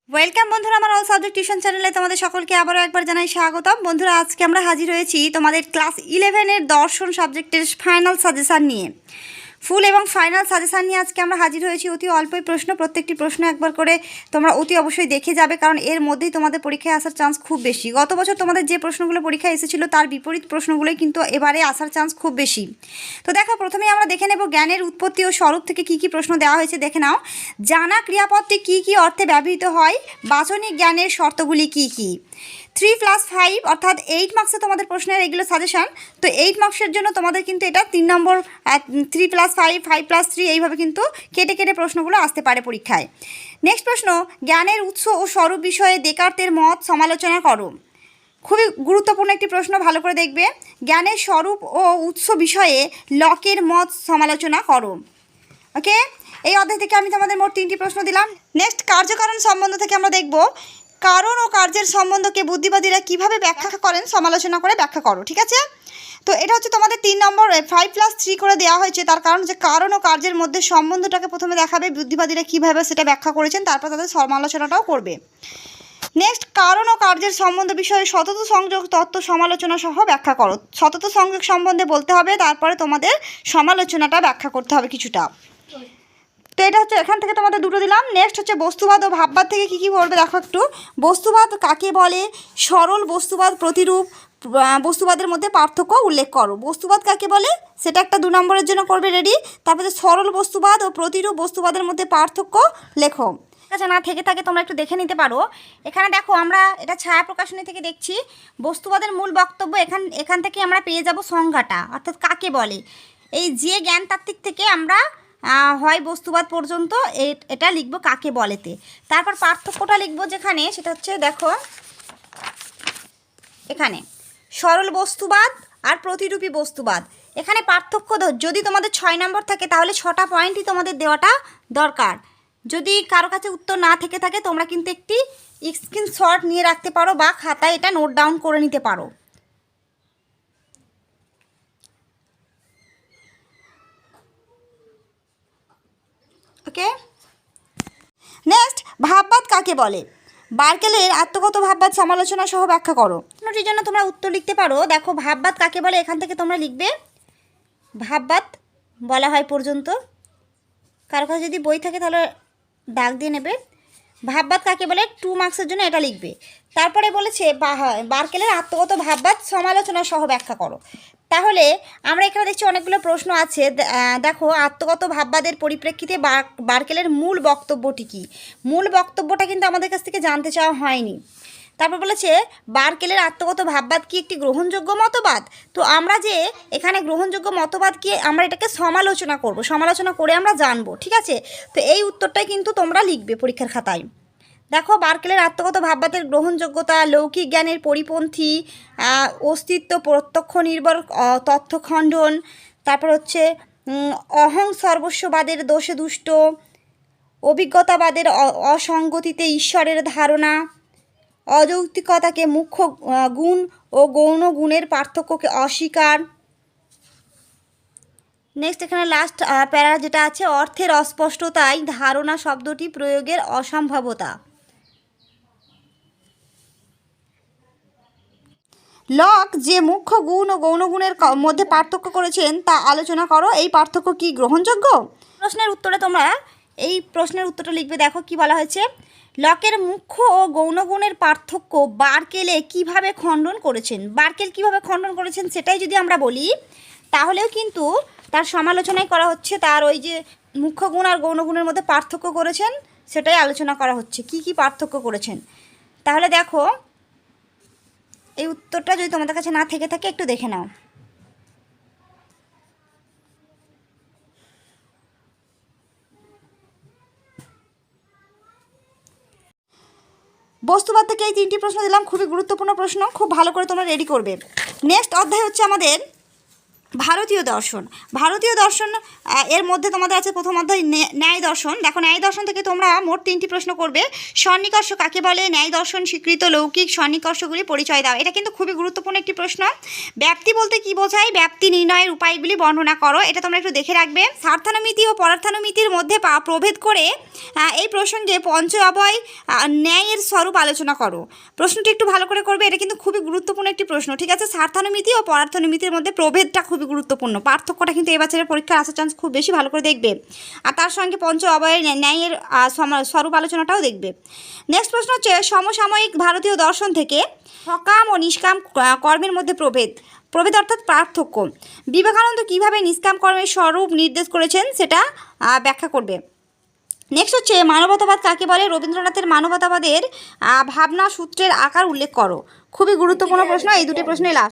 Welcome বন্ধুরা, আমার all subject tuition চ্যানেলে তোমাদের সকলকে আবারও একবার জানাই স্বাগতম। বন্ধুরা, আজকে আমরা হাজির হয়েছি তোমাদের ক্লাস 11-এর দর্শন সাবজেক্টের ফাইনাল সাজেশান নিয়ে। ফুল এবং ফাইনাল সাজেশান নিয়ে আজকে আমরা হাজির হয়েছি। অতি অল্পই প্রশ্ন, প্রত্যেকটি প্রশ্ন একবার করে তোমরা অতি অবশ্যই দেখে যাবে, কারণ এর মধ্যেই তোমাদের পরীক্ষায় আসার চান্স খুব বেশি। গত বছর তোমাদের যে প্রশ্নগুলো পরীক্ষায় এসেছিলো তার বিপরীত প্রশ্নগুলোই কিন্তু এবারে আসার চান্স খুব বেশি। তো দেখো, প্রথমেই আমরা দেখে নেব জ্ঞানের উৎপত্তি ও স্বরূপ থেকে কী কী প্রশ্ন দেওয়া হয়েছে। দেখে নাও। জানা ক্রিয়াপদটি কী কী অর্থে ব্যবহৃত হয়? বাচনিক জ্ঞানের শর্তগুলি কী কী? 3+5 অর্থাৎ 8 মার্কসে তোমাদের প্রশ্নের এগুলো সাজেশান। তো 8 মার্কসের জন্য তোমাদের কিন্তু এটা 3 নম্বর 3+5, 5+3 এইভাবে কিন্তু কেটে কেটে প্রশ্নগুলো আসতে পারে পরীক্ষায়। নেক্সট প্রশ্ন, জ্ঞানের উৎস ও স্বরূপ বিষয়ে ডেকার্তের মত সমালোচনা করো। খুবই গুরুত্বপূর্ণ একটি প্রশ্ন, ভালো করে দেখবে। জ্ঞানের স্বরূপ ও উৎস বিষয়ে লকের মত সমালোচনা করো। ওকে, এই অধ্যায় থেকে আমি তোমাদের মোট 3টি প্রশ্ন দিলাম। নেক্সট, কার্যকারণ সম্বন্ধ থেকে আমরা দেখব কারণ ও কার্যের সম্বন্ধকে বুদ্ধিবাদীরা কিভাবে ব্যাখ্যা করেন সমালোচনা করে ব্যাখ্যা করো। ঠিক আছে, তো এটা হচ্ছে তোমাদের 3 নম্বর 5+3 করে দেওয়া হয়েছে। তার কারণ হচ্ছে কারণ ও কার্যের মধ্যে সম্বন্ধটাকে প্রথমে দেখাবে, বুদ্ধিবাদীরা কীভাবে সেটা ব্যাখ্যা করেছেন, তারপর তাদের সমালোচনাটাও করবে। নেক্সট, কারণ ও কার্যের সম্বন্ধ বিষয়ে সতত সংযোগ তত্ত্ব সমালোচনা সহ ব্যাখ্যা করো। সতত সংযোগ সম্বন্ধে বলতে হবে, তারপরে তোমাদের সমালোচনাটা ব্যাখ্যা করতে হবে কিছুটা। তো এটা হচ্ছে এখান থেকে তোমাদের দুটো দিলাম। নেক্সট হচ্ছে বস্তুবাদ ও ভাববাদ থেকে কী কী বলবে দেখো একটু। বস্তুবাদ কাকে বলে? সরল বস্তুবাদ, প্রতিরূপ বস্তুবাদের মধ্যে পার্থক্য উল্লেখ করো। বস্তুবাদ কাকে বলে সেটা একটা 2 নম্বরের জন্য করবে, রেডি। তারপরে সরল বস্তুবাদ ও প্রতিরূপ বস্তুবাদের মধ্যে পার্থক্য লেখো। আচ্ছা, না থেকে থাকে তোমরা একটু দেখে নিতে পারো। এখানে দেখো, আমরা এটা ছায়া প্রকাশনী থেকে দেখছি। বস্তুবাদের মূল বক্তব্য এখান থেকে আমরা পেয়ে যাব সংজ্ঞাটা, অর্থাৎ কাকে বলে। এই যে জ্ঞানতাত্ত্বিক থেকে আমরা হয় বস্তুবাদ পর্যন্ত এটা লিখবো কাকে বলেতে। তারপর পার্থক্যটা লিখবো যেখানে, সেটা হচ্ছে দেখো এখানে সরল বস্তুবাদ আর প্রতিরূপী বস্তুবাদ। এখানে পার্থক্য যদি তোমাদের 6 নম্বর থাকে তাহলে 6টা পয়েন্টই তোমাদের দেওয়াটা দরকার। যদি কারো কাছে উত্তর না থেকে থাকে তোমরা কিন্তু একটি স্ক্রিনশট নিয়ে রাখতে পারো বা খাতায় এটা নোট ডাউন করে নিতে পারো। ওকে, নেক্সট, ভাববাদ কাকে বলে? বার্কেলের আত্মগত ভাববাদ সমালোচনা সহ ব্যাখ্যা করো। প্রশ্নটির জন্য তোমরা উত্তর লিখতে পারো। দেখো, ভাববাদ কাকে বলে এখান থেকে তোমরা লিখবে ভাববাদ বলা হয় পর্যন্ত। কারো কাছে যদি বই থাকে তাহলে দাগ দিয়ে নেবে। ভাববাদ কাকে বলে 2 মার্কসের জন্য এটা লিখবে। তারপরে বলেছে বার্কেলের আত্মগত ভাববাদ সমালোচনা সহ ব্যাখ্যা করো। তাহলে আমরা এখানে দেখছি অনেকগুলো প্রশ্ন আছে। দেখো, আত্মগত ভাববাদের পরিপ্রেক্ষিতে বার্কেলের মূল বক্তব্যটি কী? মূল বক্তব্যটা কিন্তু আমাদের কাছ থেকে জানতে চাওয়া হয়নি। তারপর বলেছে বার্কেলের আত্মগত ভাববাদ কি একটি গ্রহণযোগ্য মতবাদ? তো আমরা যে এখানে গ্রহণযোগ্য মতবাদ কি, আমরা এটাকে সমালোচনা করব, সমালোচনা করে আমরা জানবো। ঠিক আছে, তো এই উত্তরটাই কিন্তু তোমরা লিখবে পরীক্ষার খাতায়। দেখো, বার্কেলের আত্মগত ভাববাদের গ্রহণযোগ্যতা, লৌকিক জ্ঞানের পরিপন্থী, অস্তিত্ব প্রত্যক্ষ নির্ভর তথ্য খণ্ডন, তারপর হচ্ছে অহং সর্বস্ববাদের দোষে দুষ্ট, অভিজ্ঞতাবাদের অসঙ্গতিতে ঈশ্বরের ধারণা, অযৌক্তিকতাকে মুখ্য গুণ ও গৌণ গুণের পার্থক্যকে অস্বীকার। নেক্সট, এখানে লাস্ট প্যারা যেটা আছে, অর্থের অস্পষ্টতায় ধারণা শব্দটি প্রয়োগের অসম্ভবতা। লক যে মুখ্য গুণ ও গৌণ গুণের মধ্যে পার্থক্য করেছেন তা আলোচনা করো। এই পার্থক্য কি গ্রহণযোগ্য? প্রশ্নের উত্তরে তোমরা এই প্রশ্নের উত্তরটা লিখবে। দেখো কি বলা হয়েছে, লকের মুখ্য ও গৌণ গুণের পার্থক্য বার্কেলে কিভাবে খণ্ডন করেছেন। বার্কেল কিভাবে খণ্ডন করেছেন সেটাই যদি আমরা বলি তাহলেও কিন্তু তার সমালোচনাই করা হচ্ছে। তার ওই যে মুখ্য গুণ আর গৌণ গুণের মধ্যে পার্থক্য করেছেন সেটাই আলোচনা করা হচ্ছে, কি কি পার্থক্য করেছেন। তাহলে দেখো, এই উত্তরটা যদি তোমাদের কাছে না থেকে থাকে একটু দেখে নাও। বস্তুবাদ থেকে এই 3টি প্রশ্ন দিলাম, খুবই গুরুত্বপূর্ণ প্রশ্ন, খুব ভালো করে তোমরা রেডি করবে। নেক্সট অধ্যায় হচ্ছে আমাদের ভারতীয় দর্শন। ভারতীয় দর্শন এর মধ্যে তোমাদের আছে প্রথম অধ্যায় ন্যায় দর্শন। দেখো ন্যায় দর্শন থেকে তোমরা মোট 3টি প্রশ্ন করবে। সন্নিকর্ষ কাকে বলে? ন্যায় দর্শন স্বীকৃত লৌকিক সন্নিকর্ষগুলি পরিচয় দাও। এটা কিন্তু খুবই গুরুত্বপূর্ণ একটি প্রশ্ন। ব্যাপ্তি বলতে কি বোঝায়? ব্যাপ্তি নির্ণয়ের উপায়গুলি বর্ণনা করো। এটা তোমরা একটু দেখে রাখবে। স্বার্থানুমিতি ও পরার্থানুমিতির মধ্যে প্রভেদ করে এই প্রসঙ্গে পঞ্চ অবয় ন্যায়ের স্বরূপ আলোচনা করো। প্রশ্নটি একটু ভালো করে করবে, এটা কিন্তু খুবই গুরুত্বপূর্ণ একটি প্রশ্ন, ঠিক আছে? স্বার্থানুমিতি ও পরার্থানুমিতির মধ্যে প্রভেদটা খুবই গুরুত্বপূর্ণ। পার্থক্যটা কিন্তু এই বছরের পরীক্ষার আসার চান্স খুব বেশি, ভালো করে দেখবে। আর তার সঙ্গে পঞ্চ অবয়ের ন্যায়ের স্বরূপ আলোচনাটাও দেখবে। নেক্সট প্রশ্ন হচ্ছে সমসাময়িক ভারতীয় দর্শন থেকে সকাম ও নিষ্কাম কর্মের মধ্যে প্রভেদ। প্রভেদ অর্থাৎ পার্থক্য। বিবেকানন্দ কীভাবে নিষ্কাম কর্মের স্বরূপ নির্দেশ করেছেন সেটা ব্যাখ্যা করবে। নেক্সট হচ্ছে মানবতাবাদ কাকে বলে? রবীন্দ্রনাথের মানবতাবাদের ভাবনা সূত্রের আকার উল্লেখ করো। খুবই গুরুত্বপূর্ণ প্রশ্ন, এই দুটি প্রশ্নই লাস্ট।